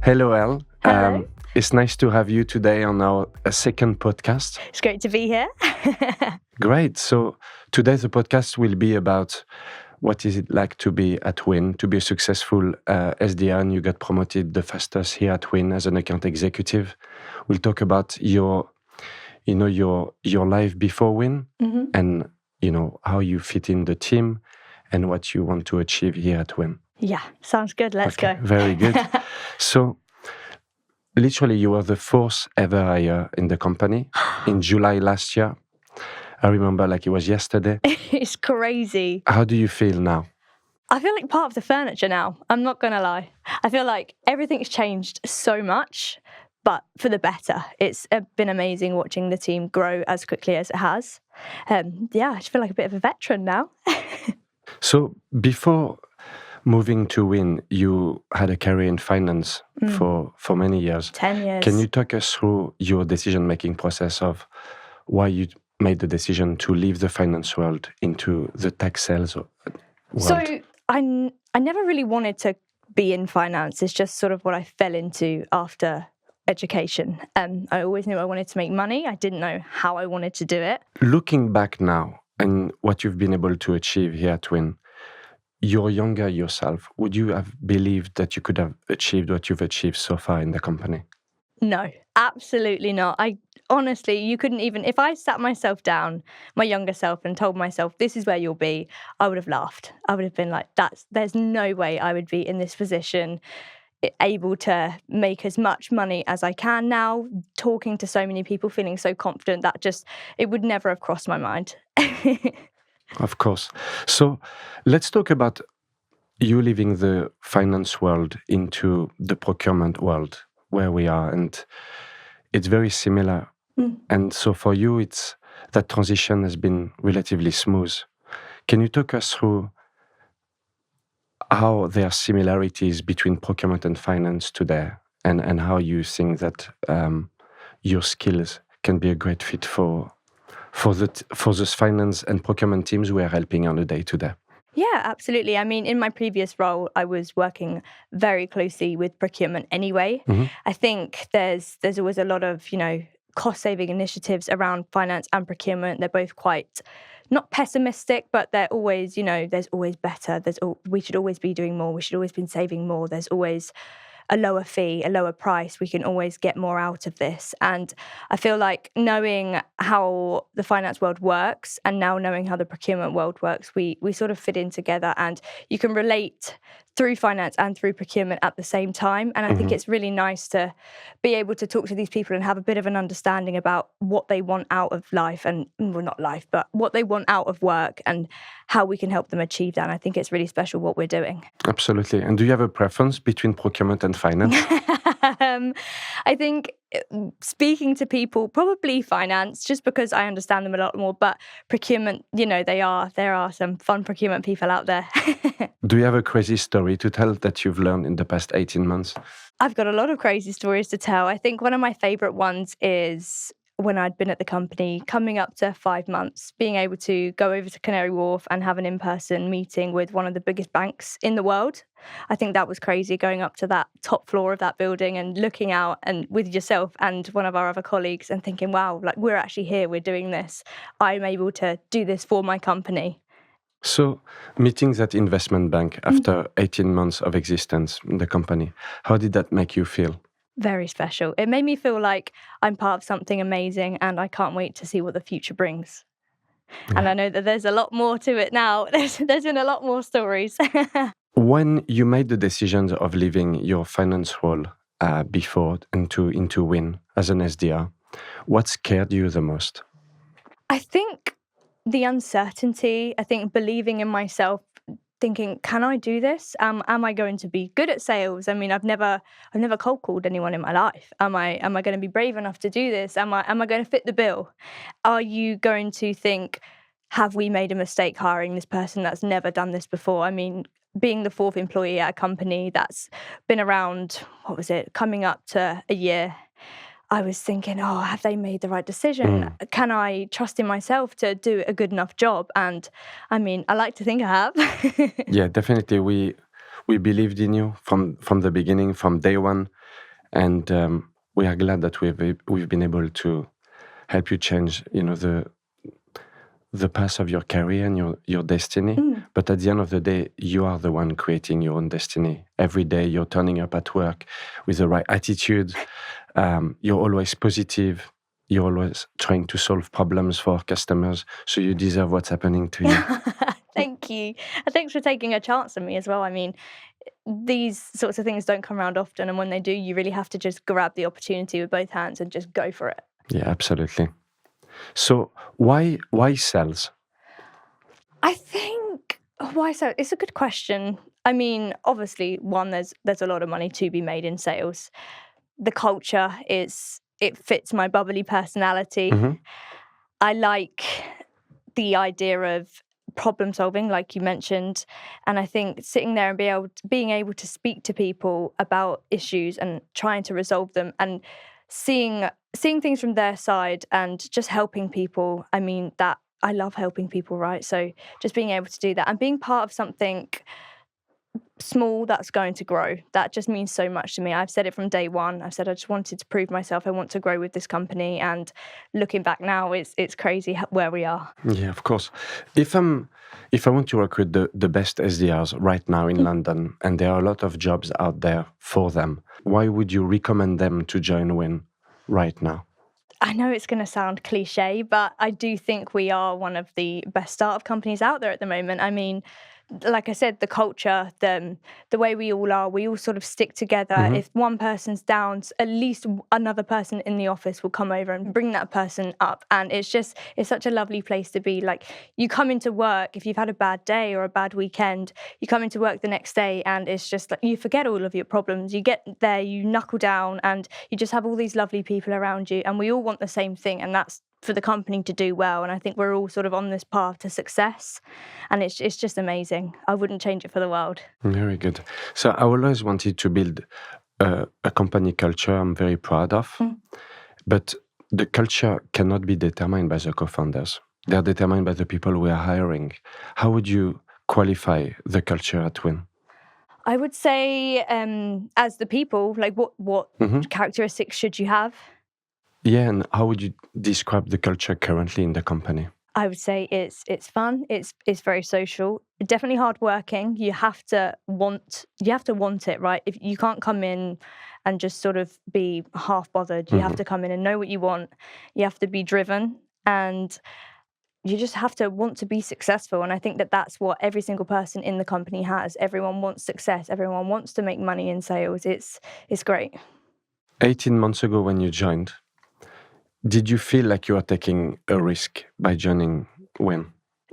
Hello, Elle. Hello. It's nice to have you today on our second podcast. It's great to be here. Great. So today the podcast will be about what is it like to be at WYN, to be a successful SDR, and you got promoted the fastest here at WYN as an account executive. We'll talk about your life before WYN and how you fit in the team and what you want to achieve here at WYN. Yeah, sounds good. Let's go. Very good. So, literally, you were the fourth ever hire in the company in July last year. I remember like it was yesterday. It's crazy. How do you feel now? I feel like part of the furniture now. I'm not going to lie. I feel like everything's changed so much, but for the better. It's been amazing watching the team grow as quickly as it has. I just feel like a bit of a veteran now. So, before moving to WYN, you had a career in finance for many years. 10 years. Can you talk us through your decision-making process of why you made the decision to leave the finance world into the tax sales world? So I never really wanted to be in finance. It's just sort of what I fell into after education. I always knew I wanted to make money. I didn't know how I wanted to do it. Looking back now and what you've been able to achieve here at WYN, your younger yourself, would you have believed that you could have achieved what you've achieved so far in the company? No, absolutely not. Honestly, you couldn't even, if I sat myself down, my younger self, and told myself, this is where you'll be, I would have laughed. I would have been like, there's no way I would be in this position, able to make as much money as I can now, talking to so many people, feeling so confident, it would never have crossed my mind. Of course. So let's talk about you leaving the finance world into the procurement world where we are. And it's very similar. And so for you, that transition has been relatively smooth. Can you talk us through how there are similarities between procurement and finance today and how you think that your skills can be a great fit for those finance and procurement teams we are helping on a day-to-day? Yeah, absolutely. I mean, in my previous role, I was working very closely with procurement anyway. I think there's always a lot of, cost-saving initiatives around finance and procurement. They're both quite not pessimistic, but they're always, there's always better. We should always be doing more. We should always be saving more. There's always a lower fee, a lower price. We can always get more out of this. And I feel like knowing how the finance world works and now knowing how the procurement world works, we sort of fit in together, and you can relate through finance and through procurement at the same time. And I think it's really nice to be able to talk to these people and have a bit of an understanding about what they want out of life and, well, not life, but what they want out of work and how we can help them achieve that. And I think it's really special what we're doing. Absolutely. And do you have a preference between procurement and finance? I think speaking to people, probably finance, just because I understand them a lot more. But procurement, there are some fun procurement people out there. Do you have a crazy story to tell that you've learned in the past 18 months? I've got a lot of crazy stories to tell. I think one of my favorite ones is when I'd been at the company, coming up to 5 months, being able to go over to Canary Wharf and have an in-person meeting with one of the biggest banks in the world. I think that was crazy, going up to that top floor of that building and looking out and with yourself and one of our other colleagues and thinking, wow, like we're actually here, we're doing this. I'm able to do this for my company. So, meeting that investment bank after 18 months of existence in the company, how did that make you feel? Very special. It made me feel like I'm part of something amazing and I can't wait to see what the future brings. Yeah. And I know that there's a lot more to it now. There's been a lot more stories. When you made the decision of leaving your finance role before into WYN as an SDR, what scared you the most? I think the uncertainty, I think believing in myself, thinking, can I do this? Am I going to be good at sales? I mean, I've never cold called anyone in my life. Am I going to be brave enough to do this? Am I going to fit the bill? Are you going to think, have we made a mistake hiring this person that's never done this before? I mean, being the fourth employee at a company that's been around, coming up to a year, I was thinking, have they made the right decision? Can I trust in myself to do a good enough job? And I mean, I like to think I have. Yeah, definitely. We believed in you from the beginning, from day one. And we are glad that we've been able to help you change, the path of your career and your destiny. But at the end of the day, you are the one creating your own destiny. Every day you're turning up at work with the right attitude. You're always positive. You're always trying to solve problems for customers. So you deserve what's happening to you. Thank you. And thanks for taking a chance on me as well. I mean, these sorts of things don't come around often. And when they do, you really have to just grab the opportunity with both hands and just go for it. Yeah, absolutely. So why sales? I think why so? It's a good question. I mean, obviously, one, there's a lot of money to be made in sales. The culture it fits my bubbly personality. I like the idea of problem solving, like you mentioned, and I think sitting there and being able to speak to people about issues and trying to resolve them and seeing things from their side and just helping people. I mean, that I love helping people, right? So just being able to do that and being part of something small that's going to grow, that just means so much to me. I've said it from day one. I've said I just wanted to prove myself. I want to grow with this company, and looking back now, it's crazy where we are. Yeah, of course. If I want to recruit the best SDRs right now in London, and there are a lot of jobs out there for them, why would you recommend them to join WYN right now? I know it's going to sound cliche, but I do think we are one of the best startup companies out there at the moment. I mean, like I said, the culture, the way we all sort of stick together. If one person's down, at least another person in the office will come over and bring that person up. And it's such a lovely place to be. Like, you come into work, if you've had a bad day or a bad weekend, you come into work the next day and it's just like you forget all of your problems. You get there, you knuckle down, and you just have all these lovely people around you. And we all want the same thing, and that's for the company to do well. And I think we're all sort of on this path to success, and it's just amazing. I wouldn't change it for the world. Very good. So I always wanted to build a company culture I'm very proud of, but the culture cannot be determined by the co-founders. They're determined by the people we are hiring. How would you qualify the culture at WYN? I would say as the people, like what characteristics should you have? Yeah, and how would you describe the culture currently in the company? I would say it's fun. It's very social. Definitely hardworking. You have to want it, right? If you can't come in and just sort of be half bothered, you have to come in and know what you want. You have to be driven, and you just have to want to be successful. And I think that's what every single person in the company has. Everyone wants success. Everyone wants to make money in sales. It's great. 18 months ago when you joined, did you feel like you were taking a risk by joining WYN?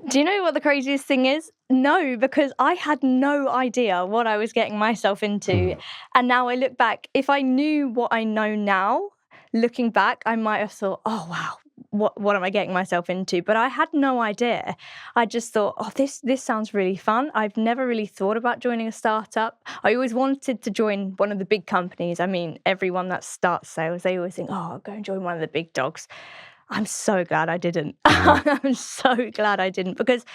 Do you know what the craziest thing is? No, because I had no idea what I was getting myself into. And now I look back, if I knew what I know now, looking back, I might have thought, oh, wow, what am I getting myself into? But I had no idea. I just thought, oh, this sounds really fun. I've never really thought about joining a startup. I always wanted to join one of the big companies. I mean, everyone that starts sales, they always think, oh, I'll go and join one of the big dogs. I'm so glad I didn't. I'm so glad I didn't, because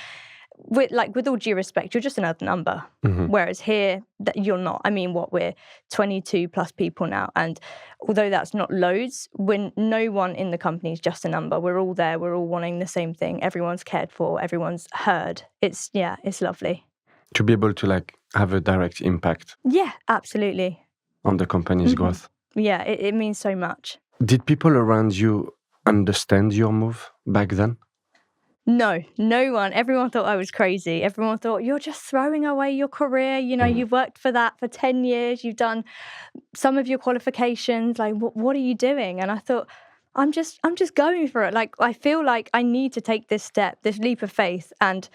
with all due respect, you're just another number. Whereas here, that you're not. I mean, we're 22 plus people now, and although that's not loads, when no one in the company is just a number, we're all there. We're all wanting the same thing. Everyone's cared for. Everyone's heard. It's lovely to be able to have a direct impact. Yeah, absolutely. On the company's growth. Yeah, it means so much. Did people around you understand your move back then? No one. Everyone thought I was crazy. Everyone thought, you're just throwing away your career. You know, you've worked for that for 10 years. You've done some of your qualifications. Like, what are you doing? And I thought, I'm just going for it. Like, I feel like I need to take this step, this leap of faith, and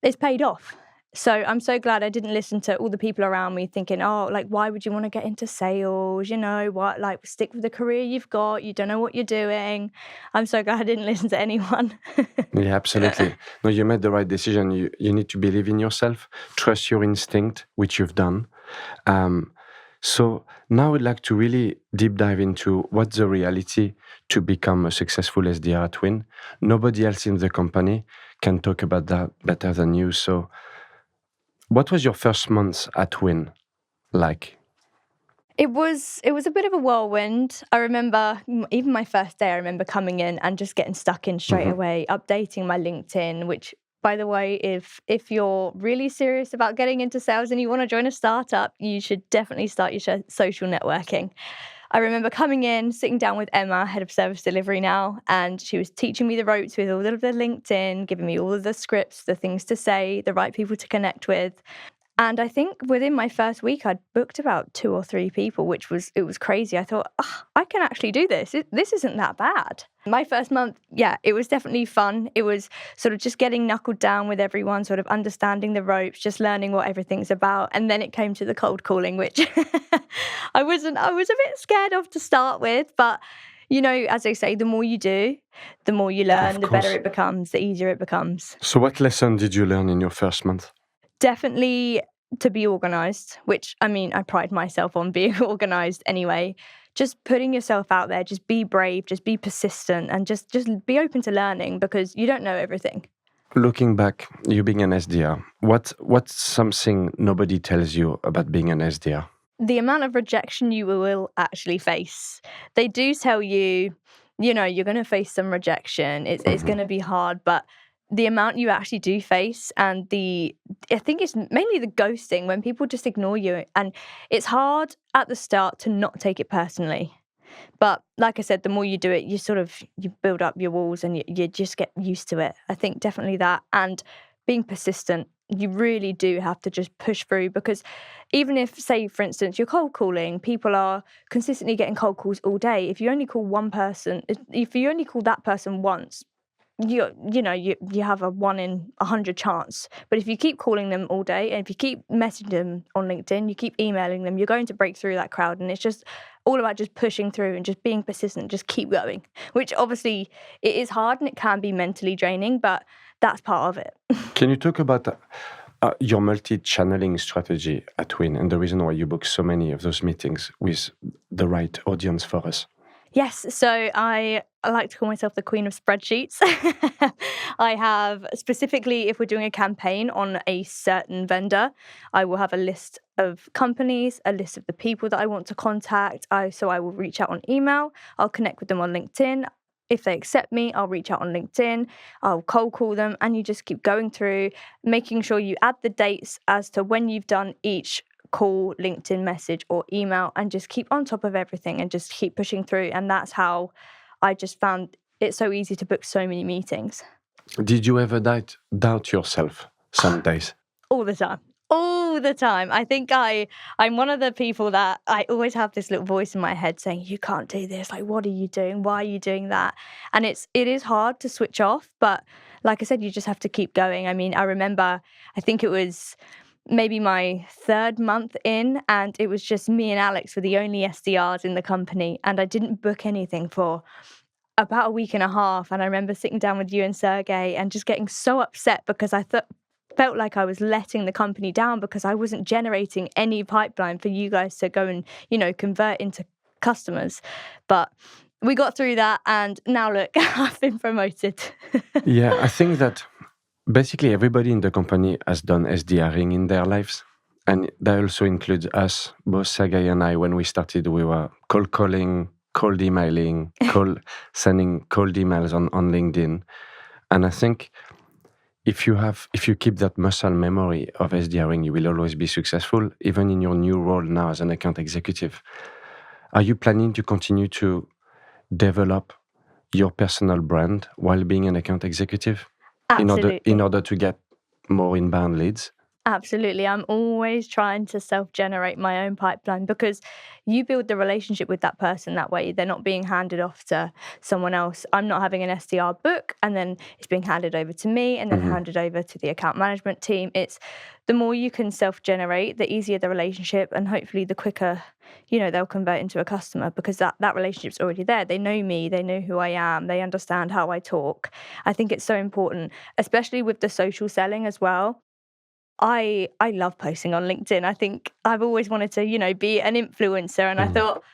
it's paid off. So I'm so glad I didn't listen to all the people around me thinking, oh, like, why would you want to get into sales? You know, what, like, stick with the career you've got. You don't know what you're doing. I'm so glad I didn't listen to anyone. Yeah, absolutely. No, you made the right decision. You need to believe in yourself, trust your instinct, which you've done. So now I'd like to really deep dive into what's the reality to become a successful SDR at WYN. Nobody else in the company can talk about that better than you. So what was your first month at WYN like? It was a bit of a whirlwind. I remember even my first day, I remember coming in and just getting stuck in straight away, updating my LinkedIn, which, by the way, if you're really serious about getting into sales and you want to join a startup, you should definitely start your social networking. I remember coming in, sitting down with Emma, head of service delivery now, and she was teaching me the ropes with all of the LinkedIn, giving me all of the scripts, the things to say, the right people to connect with. And I think within my first week, I'd booked about 2 or 3 people, which was crazy. I thought, I can actually do this. This isn't that bad. My first month, it was definitely fun. It was sort of just getting knuckled down with everyone, sort of understanding the ropes, just learning what everything's about. And then it came to the cold calling, which I was a bit scared of to start with. But, as they say, the more you do, the more you learn, the better it becomes, the easier it becomes. So what lesson did you learn in your first month? Definitely to be organised, which, I mean, I pride myself on being organised anyway. Just putting yourself out there, just be brave, just be persistent, and just be open to learning, because you don't know everything. Looking back, you being an SDR, what's something nobody tells you about being an SDR? The amount of rejection you will actually face. They do tell you, you're going to face some rejection. It's going to be hard, but the amount you actually do face, and I think it's mainly the ghosting, when people just ignore you. And it's hard at the start to not take it personally. But like I said, the more you do it, you build up your walls, and you just get used to it. I think definitely that. And being persistent, you really do have to just push through, because even if, say, for instance, you're cold calling, people are consistently getting cold calls all day. If you only call one person, if you only call that person once, you have a 1 in 100 chance. But if you keep calling them all day, and if you keep messaging them on LinkedIn, you keep emailing them, you're going to break through that crowd. And it's just all about just pushing through and just being persistent, just keep going, which obviously it is hard and it can be mentally draining, but that's part of it. Can you talk about your multi-channeling strategy at WYN and the reason why you book so many of those meetings with the right audience for us? Yes, so I like to call myself the queen of spreadsheets. I have, specifically, if we're doing a campaign on a certain vendor, I will have a list of companies, a list of the people that I want to contact. So I will reach out on email, I'll connect with them on LinkedIn. If they accept me, I'll reach out on LinkedIn, I'll cold call them, and you just keep going through, making sure you add the dates as to when you've done each call, LinkedIn message or email, and just keep on top of everything and just keep pushing through. And that's how I just found it so easy to book so many meetings. Did you ever doubt yourself some days? All the time. All the time. I think I'm one of the people that I always have this little voice in my head saying, you can't do this. Like, what are you doing? Why are you doing that? And it is hard to switch off. But like I said, you just have to keep going. I mean, I remember, I think it was maybe my 3rd month in, and it was just me and Alex were the only SDRs in the company, and I didn't book anything for about a week and a half. And I remember sitting down with you and Sergey and just getting so upset, because I felt like I was letting the company down, because I wasn't generating any pipeline for you guys to go and, convert into customers. But we got through that, and now look, I've been promoted. Yeah, I think that basically everybody in the company has done SDRing in their lives. And that also includes us, both Sergey and I. When we started, we were cold calling, cold emailing, sending cold emails on LinkedIn. And I think if you keep that muscle memory of SDRing, you will always be successful, even in your new role now as an account executive. Are you planning to continue to develop your personal brand while being an account executive? Absolutely. In order to get more inbound leads? Absolutely. I'm always trying to self-generate my own pipeline, because you build the relationship with that person that way. They're not being handed off to someone else. I'm not having an SDR book and then it's being handed over to me and then handed over to the account management team. It's the more you can self-generate, the easier the relationship, and hopefully the quicker, they'll convert into a customer, because that relationship's already there. They know me, they know who I am, they understand how I talk. I think it's so important, especially with the social selling as well. I love posting on LinkedIn. I think I've always wanted to, be an influencer, and I thought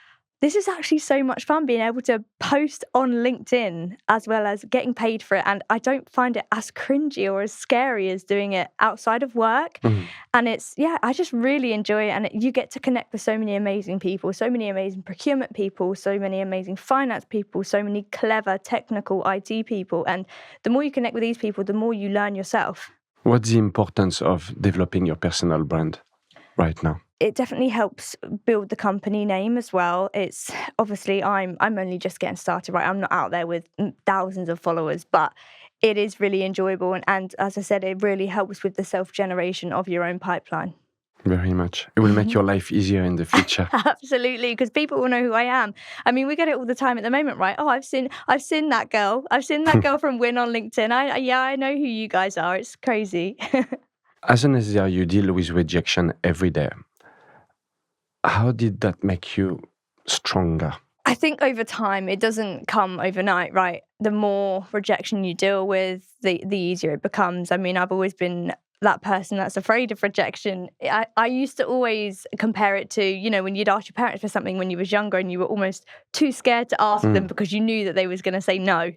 this is actually so much fun being able to post on LinkedIn as well as getting paid for it. And I don't find it as cringy or as scary as doing it outside of work. And I just really enjoy it. And you get to connect with so many amazing people, so many amazing procurement people, so many amazing finance people, so many clever technical IT people. And the more you connect with these people, the more you learn yourself. What's the importance of developing your personal brand right now? It definitely helps build the company name as well. It's obviously I'm only just getting started, right? I'm not out there with thousands of followers, but it is really enjoyable. And as I said, it really helps with the self-generation of your own pipeline. Very much. It will make your life easier in the future. Absolutely, because people will know who I am. I mean, we get it all the time at the moment, right? Oh, I've seen that girl. I've seen that girl from WYN on LinkedIn. I know who you guys are. It's crazy. As an SDR, you deal with rejection every day. How did that make you stronger? I think over time, it doesn't come overnight, right? The more rejection you deal with, the easier it becomes. I mean, I've always been that person that's afraid of rejection. I used to always compare it to, when you'd ask your parents for something when you was younger and you were almost too scared to ask them because you knew that they was going to say no.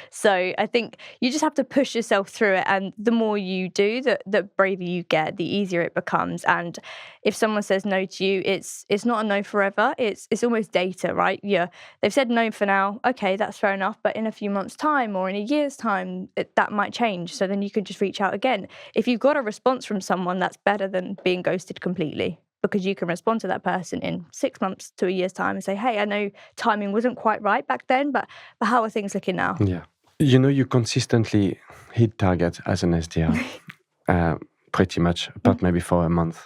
So I think you just have to push yourself through it. And the more you do, the braver you get, the easier it becomes. And if someone says no to you, it's not a no forever. It's almost data, right? Yeah, they've said no for now. Okay, that's fair enough. But in a few months' time or in a year's time, that might change. So then you can just reach out again. If you've got a response from someone, that's better than being ghosted completely, because you can respond to that person in 6 months to a year's time and say, hey, I know timing wasn't quite right back then, but how are things looking now? Yeah. You consistently hit targets as an SDR, pretty much, but maybe for a month.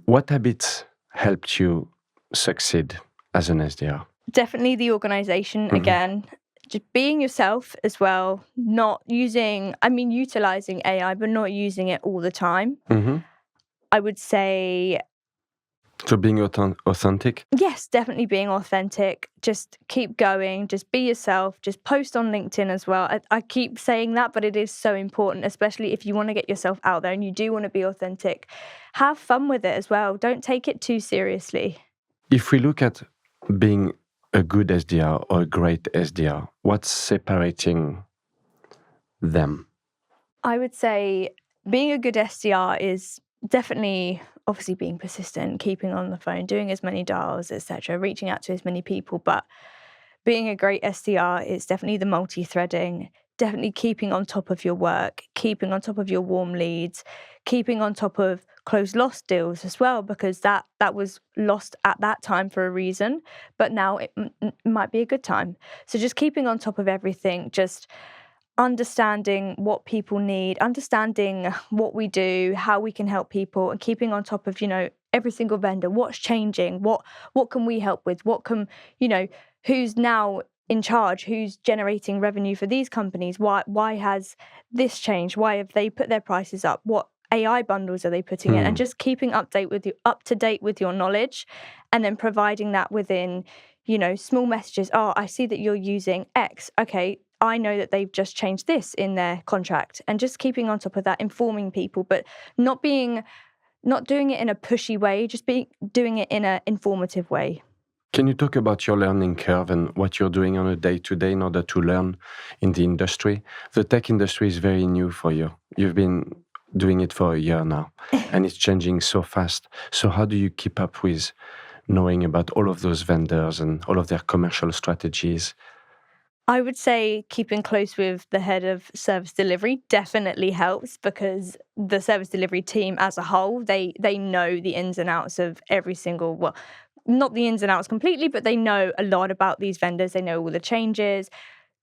What habits helped you succeed as an SDR? Definitely the organization again. Just being yourself as well, utilizing AI, but not using it all the time. I would say... So being authentic? Yes, definitely being authentic. Just keep going. Just be yourself. Just post on LinkedIn as well. I keep saying that, but it is so important, especially if you want to get yourself out there and you do want to be authentic. Have fun with it as well. Don't take it too seriously. If we look at being a good SDR or a great SDR, what's separating them? I would say being a good SDR is definitely obviously being persistent, keeping on the phone, doing as many dials, etc., reaching out to as many people. But being a great SDR is definitely the multi-threading, definitely keeping on top of your work, keeping on top of your warm leads, keeping on top of closed lost deals as well, because that was lost at that time for a reason, but now it might be a good time. So just keeping on top of everything, just understanding what people need, understanding what we do, how we can help people, and keeping on top of, every single vendor, what's changing, what can we help with, who's now in charge, who's generating revenue for these companies, why has this changed, why have they put their prices up, what AI bundles are they putting in, and just keeping up to date with your knowledge, and then providing that within, small messages. Oh, I see that you're using X. Okay, I know that they've just changed this in their contract, and just keeping on top of that, informing people, but not doing it in a pushy way, just doing it in an informative way. Can you talk about your learning curve and what you're doing on a day-to-day in order to learn in the industry? The tech industry is very new for you. You've been doing it for a year now, and it's changing so fast. So how do you keep up with knowing about all of those vendors and all of their commercial strategies? I would say keeping close with the head of service delivery definitely helps, because the service delivery team as a whole, they know the ins and outs of every single, well, not the ins and outs completely, but they know a lot about these vendors. They know all the changes.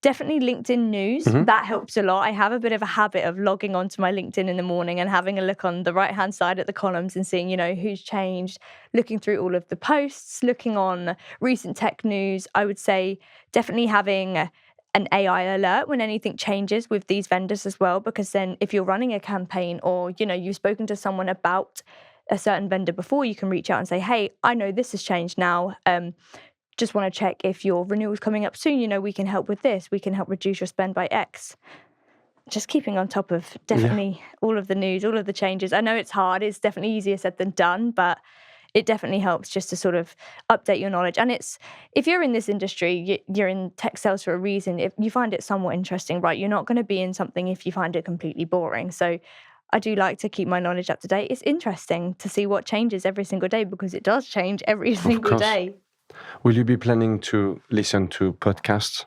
Definitely LinkedIn news. That helps a lot. I have a bit of a habit of logging onto my LinkedIn in the morning and having a look on the right-hand side at the columns and seeing, who's changed, looking through all of the posts, looking on recent tech news. I would say definitely having an AI alert when anything changes with these vendors as well, because then if you're running a campaign or, you've spoken to someone about a certain vendor before, you can reach out and say, hey, I know this has changed now. Just want to check if your renewal's coming up soon. We can help with this. We can help reduce your spend by X. Just keeping on top of definitely all of the news, all of the changes. I know it's hard. It's definitely easier said than done, but it definitely helps just to sort of update your knowledge. And it's, if you're in this industry, you're in tech sales for a reason. If you find it somewhat interesting, right, you're not going to be in something if you find it completely boring. So I do like to keep my knowledge up to date. It's interesting to see what changes every single day, because it does change every single day. Will you be planning to listen to podcasts,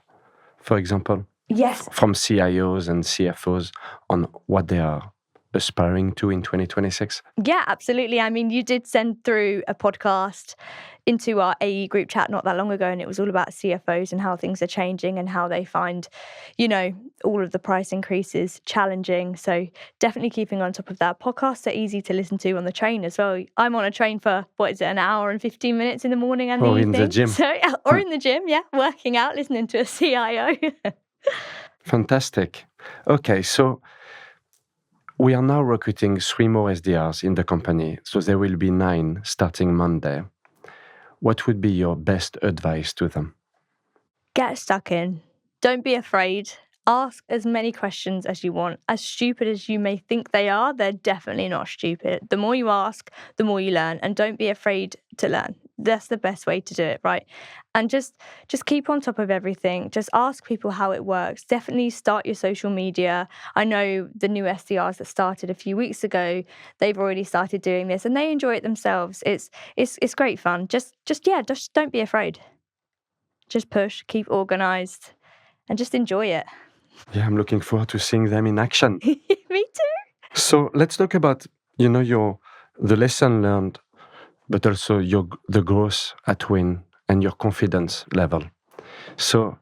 for example? Yes. From CIOs and CFOs on what they are aspiring to in 2026? Yeah, absolutely. I mean, you did send through a podcast into our AE group chat not that long ago, and it was all about CFOs and how things are changing and how they find, all of the price increases challenging. So definitely keeping on top of that. Podcasts are easy to listen to on the train as well. I'm on a train for, an hour and 15 minutes in the morning and the evening. Or in the gym. Or in the gym, yeah, working out, listening to a CIO. Fantastic. Okay, so we are now recruiting 3 more SDRs in the company, so there will be 9 starting Monday. What would be your best advice to them? Get stuck in. Don't be afraid. Ask as many questions as you want. As stupid as you may think they are, they're definitely not stupid. The more you ask, the more you learn, and don't be afraid to learn. That's the best way to do it, right? And just keep on top of everything. Just ask people how it works. Definitely start your social media. I know the new SDRs that started a few weeks ago, they've already started doing this and they enjoy it themselves. It's great fun. Just don't be afraid. Just push, keep organized, and just enjoy it. Yeah, I'm looking forward to seeing them in action. Me too. So let's talk about, the lesson learned, but also the growth at WYN and your confidence level. So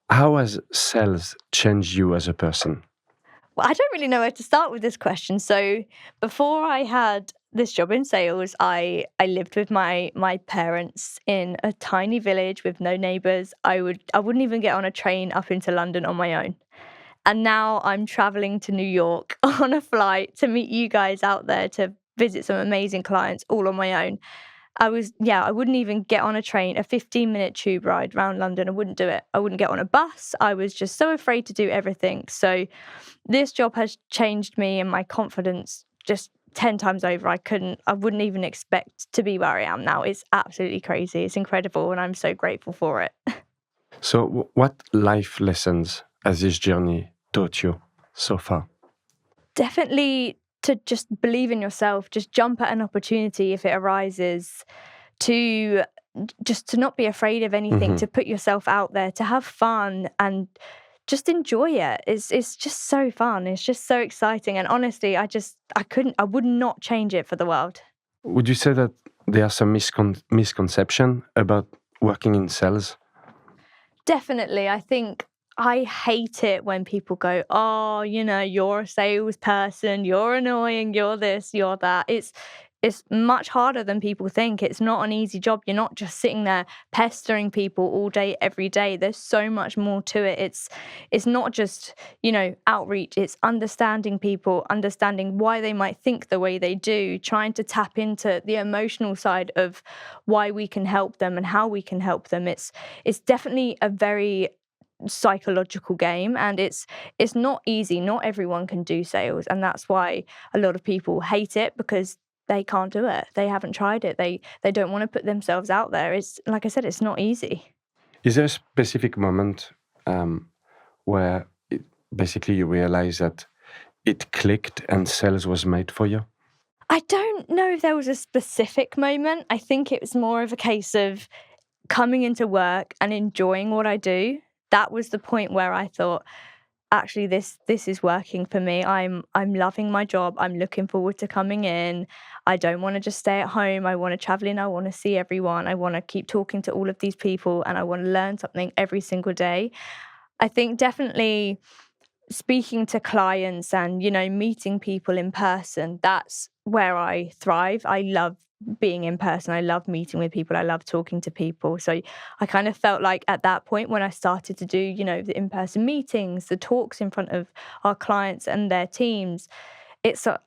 how has sales changed you as a person? Well, I don't really know where to start with this question. So before I had this job in sales, I lived with my parents in a tiny village with no neighbours. I wouldn't even get on a train up into London on my own. And now I'm travelling to New York on a flight to meet you guys out there, to visit some amazing clients all on my own. I wouldn't even get on a train, a 15-minute tube ride around London. I wouldn't do it. I wouldn't get on a bus. I was just so afraid to do everything. So this job has changed me and my confidence just 10 times over. I wouldn't even expect to be where I am now. It's absolutely crazy. It's incredible. And I'm so grateful for it. So what life lessons has this journey taught you so far? Definitely to just believe in yourself, just jump at an opportunity if it arises, to not be afraid of anything, to put yourself out there, to have fun and just enjoy it. It's just so fun. It's just so exciting. And honestly, I would not change it for the world. Would you say that there are some misconception about working in sales? Definitely. I think I hate it when people go, oh, you're a salesperson, you're annoying, you're this, you're that. It's much harder than people think. It's not an easy job. You're not just sitting there pestering people all day, every day. There's so much more to it. It's not just, outreach. It's understanding people, understanding why they might think the way they do, trying to tap into the emotional side of why we can help them and how we can help them. It's definitely a very psychological game, and it's not easy. Not everyone can do sales, and that's why a lot of people hate it, because they can't do it. They haven't tried it. They don't want to put themselves out there. It's, like I said, it's not easy. Is there a specific moment where basically you realize that it clicked and sales was made for you? I don't know if there was a specific moment. I think it was more of a case of coming into work and enjoying what I do. That was the point where I thought, actually, this is working for me. I'm loving my job. I'm looking forward to coming in. I don't want to just stay at home. I want to travel in. I want to see everyone. I want to keep talking to all of these people, and I want to learn something every single day. I think definitely speaking to clients and, meeting people in person, that's where I thrive. I love being in person. I love meeting with people. I love talking to people. So I kind of felt like at that point when I started to do, the in-person meetings, the talks in front of our clients and their teams,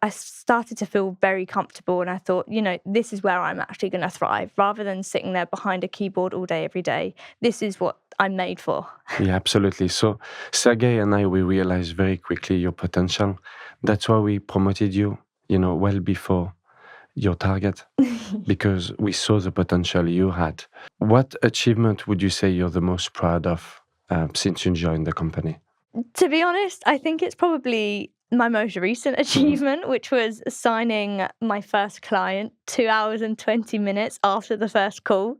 I started to feel very comfortable, and I thought, this is where I'm actually going to thrive, rather than sitting there behind a keyboard all day, every day. This is what I'm made for. Yeah, absolutely. So Sergey and I, we realized very quickly your potential. That's why we promoted you, well before your target because we saw the potential you had. What achievement would you say you're the most proud of since you joined the company? To be honest, I think it's probably my most recent achievement, which was signing my first client 2 hours and 20 minutes after the first call,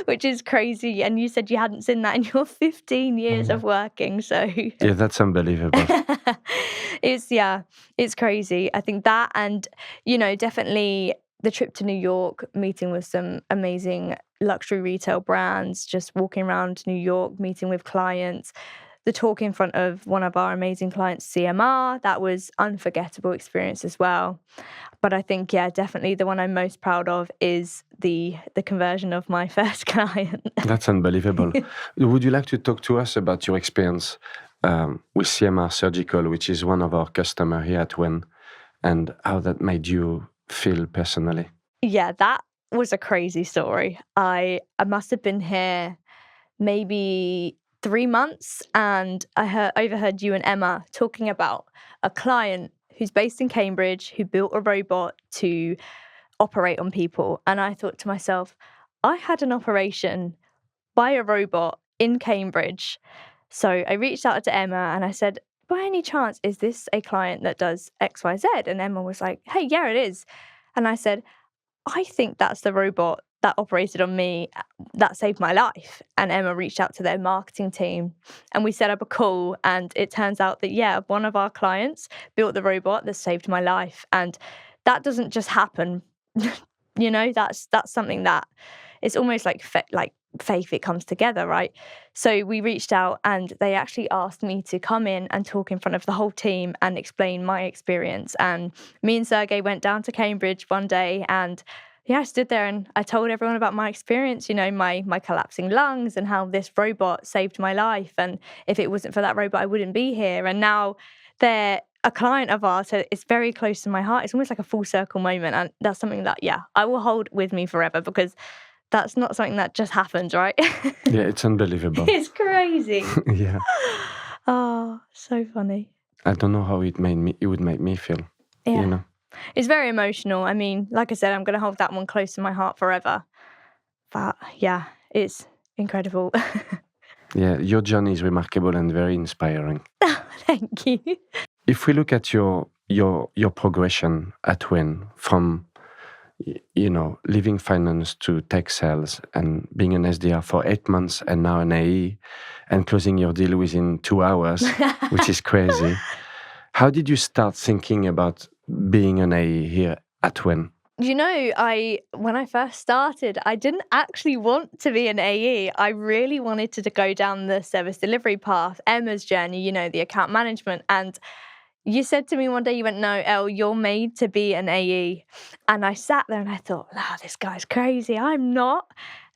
which is crazy. And you said you hadn't seen that in your 15 years of working. So Yeah, that's unbelievable. it's crazy. I think that, and, definitely the trip to New York, meeting with some amazing luxury retail brands, just walking around New York, meeting with clients. The talk in front of one of our amazing clients, CMR, that was unforgettable experience as well. But I think, definitely the one I'm most proud of is the conversion of my first client. That's unbelievable. Would you like to talk to us about your experience with CMR Surgical, which is one of our customers here at WYN, and how that made you feel personally? Yeah, that was a crazy story. I must have been here maybe 3 months, and I overheard you and Emma talking about a client who's based in Cambridge who built a robot to operate on people. And I thought to myself, I had an operation by a robot in Cambridge. So I reached out to Emma and I said, by any chance, is this a client that does XYZ? And Emma was like, hey, yeah, it is. And I said, I think that's the robot that operated on me that saved my life. And Emma reached out to their marketing team and we set up a call. And it turns out that, one of our clients built the robot that saved my life. And that doesn't just happen. That's something that it's almost like faith, it comes together, right? So we reached out and they actually asked me to come in and talk in front of the whole team and explain my experience. And me and Sergey went down to Cambridge one day and I stood there and I told everyone about my experience, my collapsing lungs and how this robot saved my life. And if it wasn't for that robot, I wouldn't be here. And now they're a client of ours, so it's very close to my heart. It's almost like a full circle moment. And that's something that, I will hold with me forever because that's not something that just happens, right? Yeah, it's unbelievable. It's crazy. Yeah. Oh, so funny. I don't know how it would make me feel. Yeah. It's very emotional. I mean, like I said, I'm going to hold that one close to my heart forever. But it's incredible. Yeah, your journey is remarkable and very inspiring. Thank you. If we look at your progression at WYN from leaving finance to tech sales and being an SDR for 8 months and now an AE and closing your deal within 2 hours, which is crazy. How did you start thinking about being an AE here at WYN? When I first started, I didn't actually want to be an AE. I really wanted to go down the service delivery path, Emma's journey, the account management. And you said to me one day, you went, no, Elle, you're made to be an AE. And I sat there and I thought, this guy's crazy. I'm not.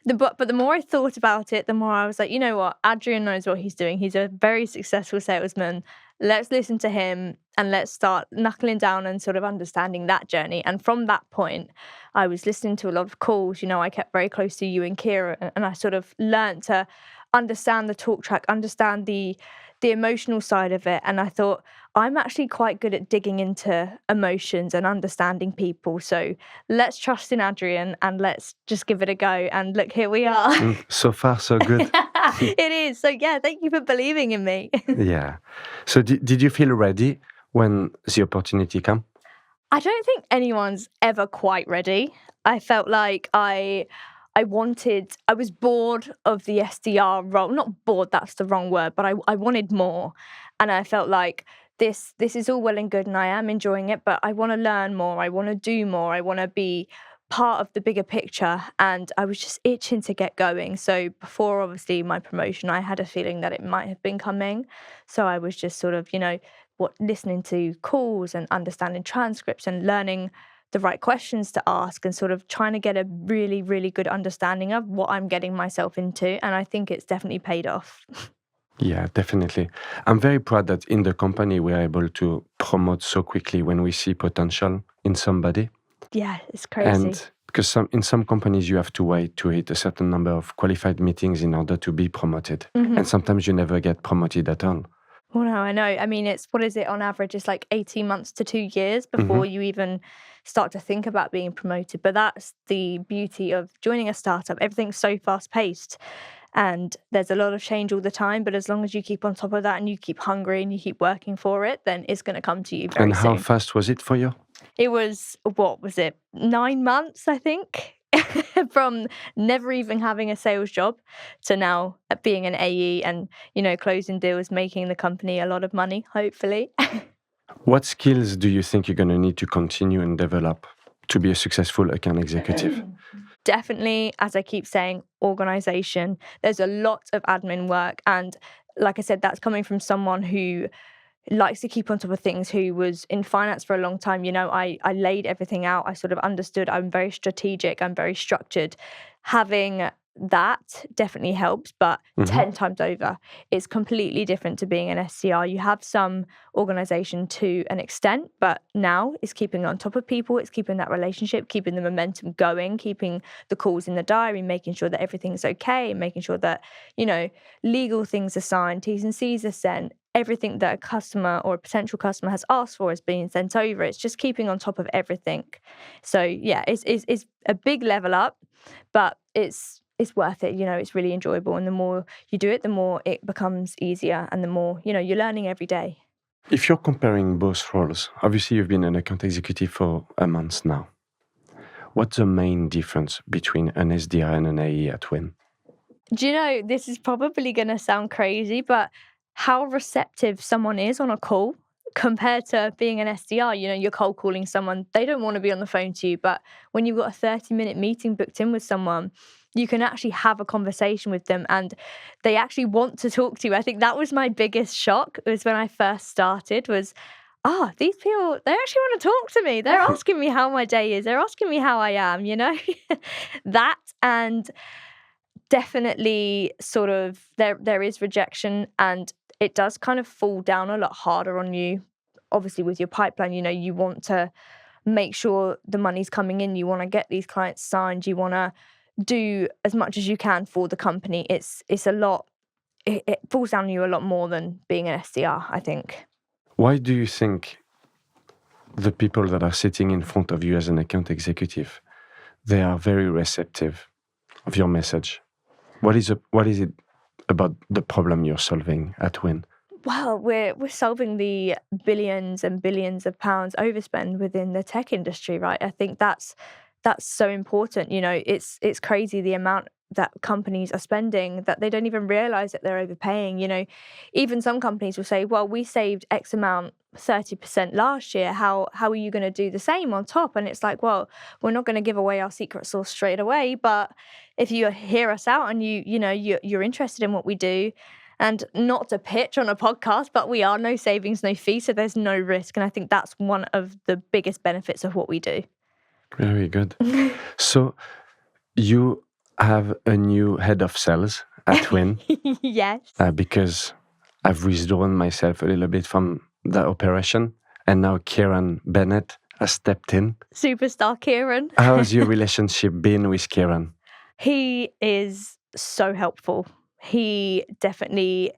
But the more I thought about it, the more I was like, you know what? Adrian knows what he's doing. He's a very successful salesman. Let's listen to him and let's start knuckling down and sort of understanding that journey. And from that point, I was listening to a lot of calls. I kept very close to you and Kira, and I sort of learned to understand the talk track, understand the emotional side of it. And I thought, I'm actually quite good at digging into emotions and understanding people. So let's trust in Adrian and let's just give it a go. And look, here we are. So far, so good. It is. So thank you for believing in me. Yeah. So did you feel ready when the opportunity came? I don't think anyone's ever quite ready. I felt like I was bored of the SDR role. Not bored, that's the wrong word, but I wanted more. And I felt like this is all well and good and I am enjoying it, but I want to learn more. I want to do more. I want to be part of the bigger picture. And I was just itching to get going. So before, obviously, my promotion, I had a feeling that it might have been coming. So I was just sort of, listening to calls and understanding transcripts and learning the right questions to ask and sort of trying to get a really, really good understanding of what I'm getting myself into. And I think it's definitely paid off. Yeah, definitely. I'm very proud that in the company we're able to promote so quickly when we see potential in somebody. Yeah, it's crazy. And because in some companies you have to wait to hit a certain number of qualified meetings in order to be promoted. Mm-hmm. And sometimes you never get promoted at all. Oh, no, I know. I mean, what is it on average? It's like 18 months to 2 years before you even start to think about being promoted. But that's the beauty of joining a startup. Everything's so fast paced and there's a lot of change all the time. But as long as you keep on top of that and you keep hungry and you keep working for it, then it's going to come to you very And how soon. fast was it for you? It was, what was it, 9 months, I think, from never even having a sales job to now being an AE and, closing deals, making the company a lot of money, hopefully. What skills do you think you're going to need to continue and develop to be a successful account executive? Definitely, as I keep saying, organization. There's a lot of admin work. And like I said, that's coming from someone who likes to keep on top of things, who was in finance for a long time. I laid everything out. I sort of understood. I'm very strategic. I'm very structured. Having that definitely helps, but 10 times over, it's completely different to being an SDR. You have some organization to an extent, but now it's keeping on top of people. It's keeping that relationship, keeping the momentum going, keeping the calls in the diary, making sure that everything's okay, making sure that, legal things are signed, T's and C's are sent. Everything that a customer or a potential customer has asked for is being sent over. It's just keeping on top of everything. So yeah, it's a big level up, but it's worth it. It's really enjoyable. And the more you do it, the more it becomes easier and the more, you're learning every day. If you're comparing both roles, obviously you've been an account executive for a month now. What's the main difference between an SDR and an AE at WYN? Do you know, this is probably going to sound crazy, but how receptive someone is on a call compared to being an SDR. You're cold calling someone, they don't want to be on the phone to you, but when you've got a 30-minute meeting booked in with someone, you can actually have a conversation with them and they actually want to talk to you. I think that was my biggest shock, was when I first started, was, these people, they actually want to talk to me. They're asking me how my day is. They're asking me how I am, that. And definitely sort of there is rejection and it does kind of fall down a lot harder on you. Obviously with your pipeline, you want to make sure the money's coming in. You want to get these clients signed. You want to do as much as you can for the company. It's a lot. It falls down on you a lot more than being an SDR, I think. Why do you think the people that are sitting in front of you as an account executive, they are very receptive of your message? What is it about the problem you're solving at WYN? Well, we're solving the billions and billions of pounds overspend within the tech industry, right? I think that's so important. It's crazy the amount that companies are spending that they don't even realize that they're overpaying. Even some companies will say, well, we saved X amount, 30% last year. How are you going to do the same on top? And it's like, well, we're not going to give away our secret sauce straight away, but if you hear us out and you're interested in what we do, and not to pitch on a podcast, but we are no savings, no fee, so there's no risk. And I think that's one of the biggest benefits of what we do. Very good. So you have a new head of sales at WYN. Yes. Because I've withdrawn myself a little bit from the operation, and now Kieran Bennett has stepped in. Superstar Kieran. How's your relationship been with Kieran? He is so helpful. He definitely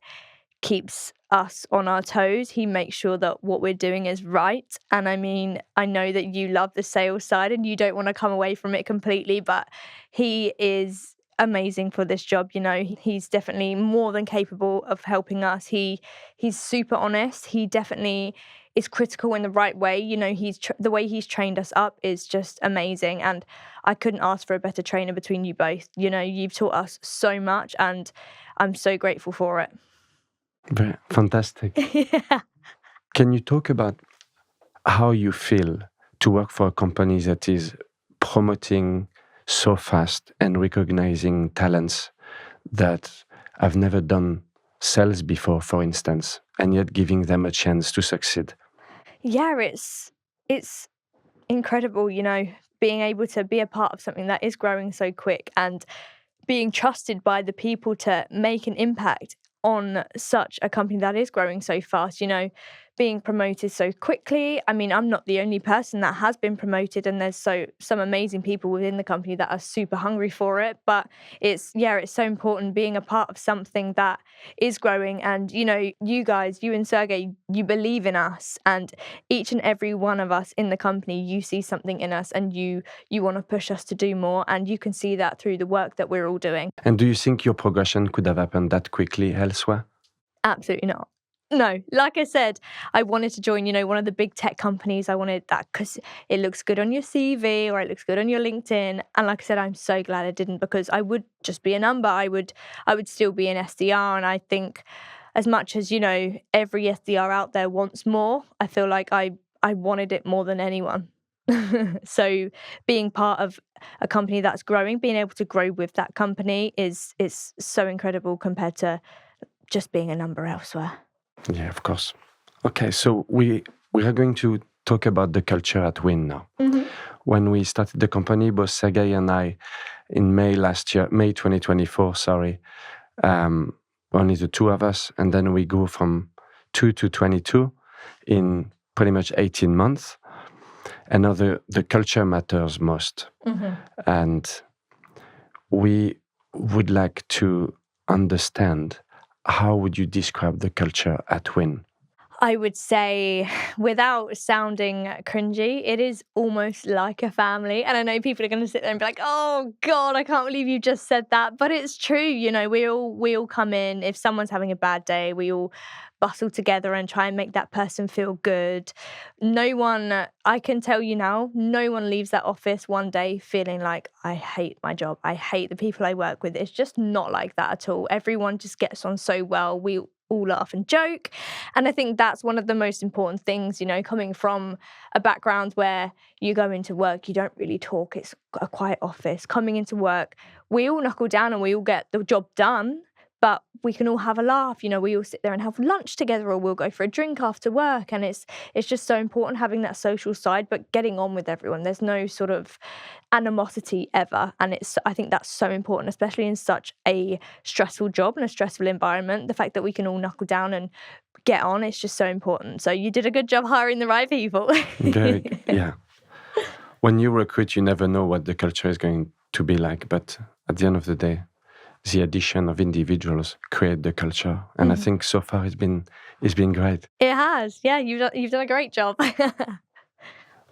keeps us on our toes. He makes sure that what we're doing is right. And I mean, I know that you love the sales side and you don't want to come away from it completely, but he is amazing for this job. He's definitely more than capable of helping us. He's super honest. He definitely is critical in the right way. The way he's trained us up is just amazing. And I couldn't ask for a better trainer between you both. You've taught us so much and I'm so grateful for it. Very fantastic. Yeah. Can you talk about how you feel to work for a company that is promoting so fast and recognizing talents that have never done sales before, for instance, and yet giving them a chance to succeed? Yeah, it's incredible, being able to be a part of something that is growing so quick and being trusted by the people to make an impact on such a company that is growing so fast. being promoted so quickly. I mean, I'm not the only person that has been promoted, and there's some amazing people within the company that are super hungry for it. But it's so important being a part of something that is growing. And, you guys, you and Sergey, you believe in us, and each and every one of us in the company, you see something in us, and you want to push us to do more. And you can see that through the work that we're all doing. And do you think your progression could have happened that quickly elsewhere? Absolutely not. No, like I said, I wanted to join, one of the big tech companies. I wanted that because it looks good on your CV or it looks good on your LinkedIn. And like I said, I'm so glad I didn't, because I would just be a number. I would still be an SDR. And I think as much as, every SDR out there wants more, I feel like I wanted it more than anyone. So being part of a company that's growing, being able to grow with that company is so incredible compared to just being a number elsewhere. Yeah, of course. Okay, so we are going to talk about the culture at WYN now. Mm-hmm. When we started the company, both Sergey and I, in May 2024, only the two of us, and then we grew from 2 to 22 in pretty much 18 months. And now the culture matters most. Mm-hmm. And we would like to understand, how would you describe the culture at WYN? I would say, without sounding cringy, it is almost like a family. And I know people are going to sit there and be like, "Oh God, I can't believe you just said that." But it's true. We all come in. If someone's having a bad day, we all bustle together and try and make that person feel good. No one, I can tell you now, no one leaves that office one day feeling like, "I hate my job. I hate the people I work with." It's just not like that at all. Everyone just gets on so well. We all laugh and joke. And I think that's one of the most important things, coming from a background where you go into work, you don't really talk. It's a quiet office. Coming into work, we all knuckle down and we all get the job done. But we can all have a laugh, we all sit there and have lunch together, or we'll go for a drink after work. And it's just so important having that social side, but getting on with everyone. There's no sort of animosity ever. And I think that's so important, especially in such a stressful job and a stressful environment. The fact that we can all knuckle down and get on is just so important. So you did a good job hiring the right people. Yeah. When you recruit, you never know what the culture is going to be like. But at the end of the day, the addition of individuals create the culture, and I think so far it's been great. It has, yeah. You've done a great job.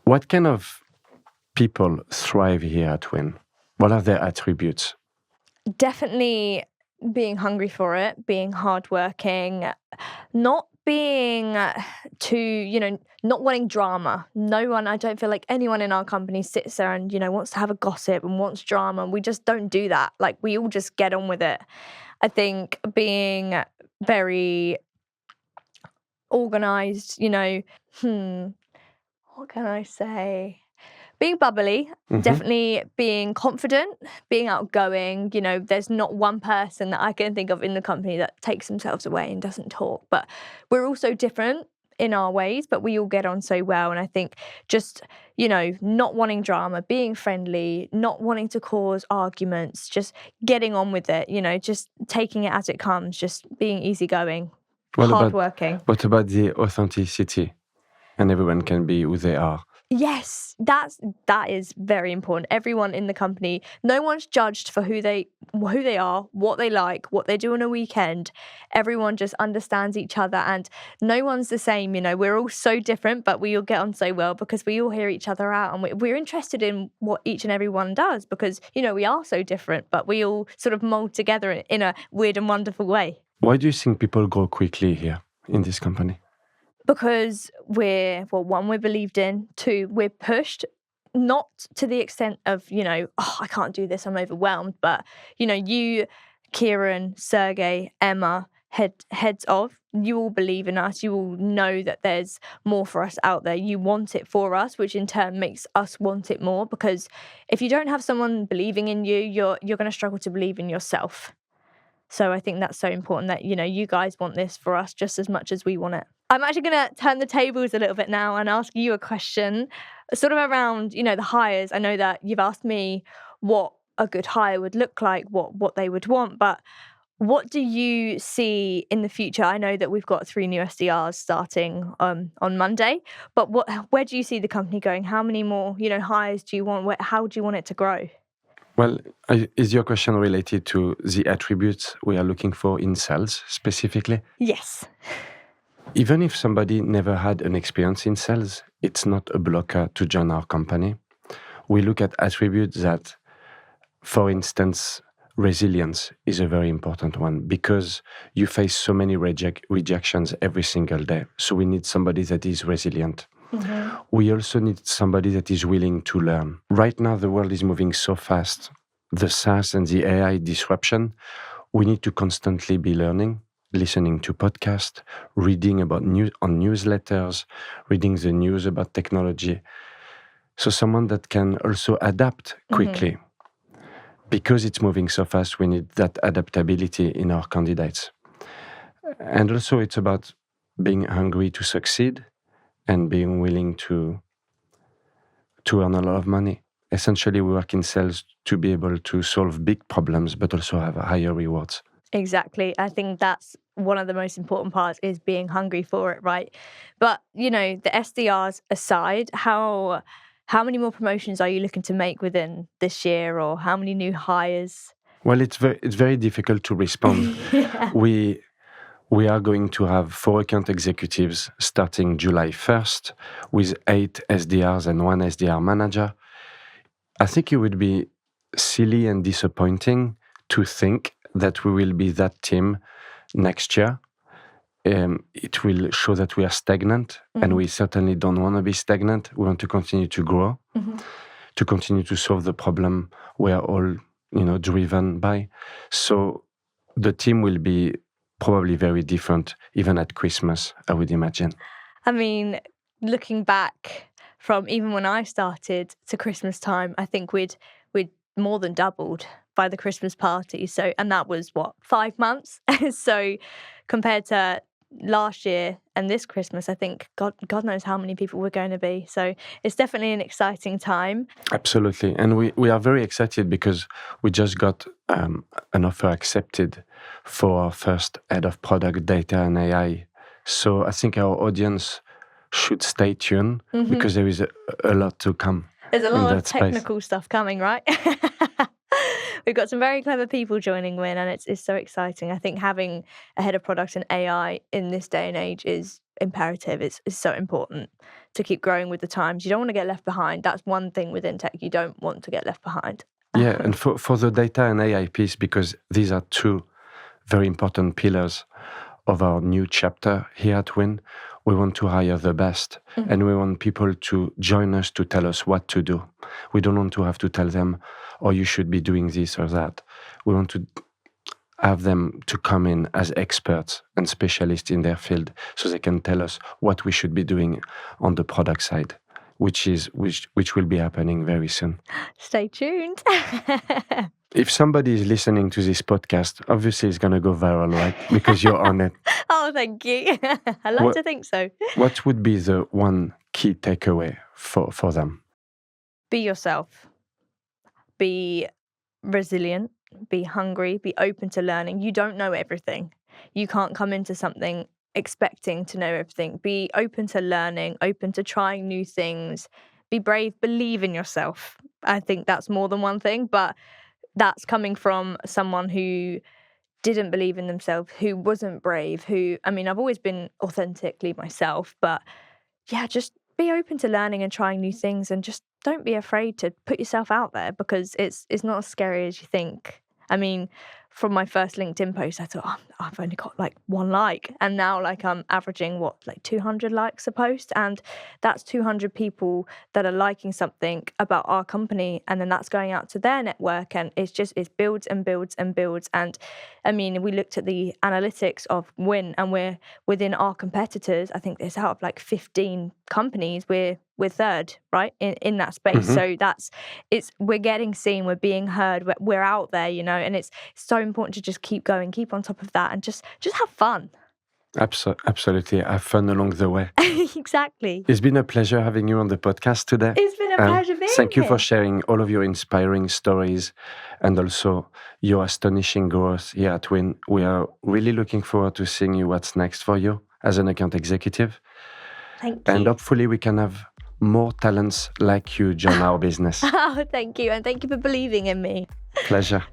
What kind of people thrive here at WYN? What are their attributes? Definitely being hungry for it, being hardworking, not being too, not wanting drama. No one, I don't feel like anyone in our company sits there and, wants to have a gossip and wants drama. We just don't do that. Like, we all just get on with it. I think being very organized, what can I say? Being bubbly, definitely being confident, being outgoing. There's not one person that I can think of in the company that takes themselves away and doesn't talk. But we're all so different in our ways, but we all get on so well. And I think just, not wanting drama, being friendly, not wanting to cause arguments, just getting on with it, just taking it as it comes, just being easygoing, hardworking. What about the authenticity? And everyone can be who they are. Yes, that is very important. Everyone in the company, no one's judged for who they are, what they like, what they do on a weekend. Everyone just understands each other, and no one's the same. We're all so different, but we all get on so well because we all hear each other out, and we're interested in what each and every one does because, we are so different, but we all sort of mold together in a weird and wonderful way. Why do you think people grow quickly here in this company? Because we're believed in. 2, we're pushed, not to the extent of, I can't do this, I'm overwhelmed. But, you, Kieran, Sergey, Emma, heads of, you all believe in us. You all know that there's more for us out there. You want it for us, which in turn makes us want it more. Because if you don't have someone believing in you, you're going to struggle to believe in yourself. So I think that's so important that, you guys want this for us just as much as we want it. I'm actually going to turn the tables a little bit now and ask you a question sort of around, the hires. I know that you've asked me what a good hire would look like, what they would want, but What do you see in the future? I know that we've got 3 new SDRs starting on Monday, but where do you see the company going? How many more, hires do you want? How do you want it to grow? Well, is your question related to the attributes we are looking for in sales specifically? Yes. Even if somebody never had an experience in sales, it's not a blocker to join our company. We look at attributes that, for instance, resilience is a very important one because you face so many rejections every single day. So we need somebody that is resilient. Mm-hmm. We also need somebody that is willing to learn. Right now, the world is moving so fast. The SaaS and the AI disruption, we need to constantly be learning, listening to podcasts, reading about newsletters, reading the news about technology. So someone that can also adapt quickly. Mm-hmm. Because it's moving so fast, we need that adaptability in our candidates. And also it's about being hungry to succeed and being willing to earn a lot of money. Essentially, we work in sales to be able to solve big problems, but also have higher rewards. Exactly. I think that's one of the most important parts is being hungry for it, right? But, the SDRs aside, how many more promotions are you looking to make within this year, or how many new hires? Well, it's very difficult to respond. Yeah. We are going to have 4 account executives starting July 1st with 8 SDRs and 1 SDR manager. I think it would be silly and disappointing to think that we will be that team next year. It will show that we are stagnant, mm-hmm. and we certainly don't want to be stagnant. We want to continue to grow, mm-hmm. to continue to solve the problem we are all, driven by. So the team will be probably very different, even at Christmas, I would imagine. I mean, looking back from even when I started to Christmas time, I think we'd more than doubled by the Christmas party. So, and that was 5 months. So compared to last year and this Christmas, I think God knows how many people we're going to be. So it's definitely an exciting time. Absolutely. And we are very excited because we just got an offer accepted for our first head of product data and AI. So I think our audience should stay tuned, mm-hmm. because there is a lot to come. There's a lot of technical stuff coming, right? We've got some very clever people joining WYN, and it's so exciting. I think having a head of product and AI in this day and age is imperative. It's so important to keep growing with the times. You don't want to get left behind. That's one thing within tech. You don't want to get left behind. Yeah, and for the data and AI piece, because these are 2 very important pillars of our new chapter here at WYN, we want to hire the best, mm-hmm. and we want people to join us to tell us what to do. We don't want to have to tell them, oh, you should be doing this or that. We want to have them to come in as experts and specialists in their field so they can tell us what we should be doing on the product side, which will be happening very soon. Stay tuned. If somebody is listening to this podcast, obviously it's going to go viral, right? Because you're on it. Oh, thank you. I like to think so. What would be the one key takeaway for them? Be yourself. Be resilient. Be hungry. Be open to learning. You don't know everything. You can't come into something expecting to know everything. Be open to learning, open to trying new things. Be brave. Believe in yourself. I think that's more than one thing, but that's coming from someone who didn't believe in themselves, who wasn't brave, I've always been authentically myself, but yeah, just be open to learning and trying new things, and just don't be afraid to put yourself out there, because it's not as scary as you think. From my first LinkedIn post, I thought, oh, I've only got 1 like. And now I'm averaging 200 likes a post. And that's 200 people that are liking something about our company. And then that's going out to their network. And it builds and builds and builds. And we looked at the analytics of WYN, and we're within our competitors. I think there's out of 15 companies, we're third, right, in that space. Mm-hmm. So we're getting seen, we're being heard, we're out there, and it's so important to just keep going, keep on top of that, and just have fun. Absolutely. Have fun along the way. Exactly. It's been a pleasure having you on the podcast today. It's been a pleasure being Thank you here. for sharing all of your inspiring stories and also your astonishing growth here at WYN. We are really looking forward to seeing you what's next for you as an account executive. Thank you. And hopefully we can have more talents like you join our business. Oh, thank you. And thank you for believing in me. Pleasure.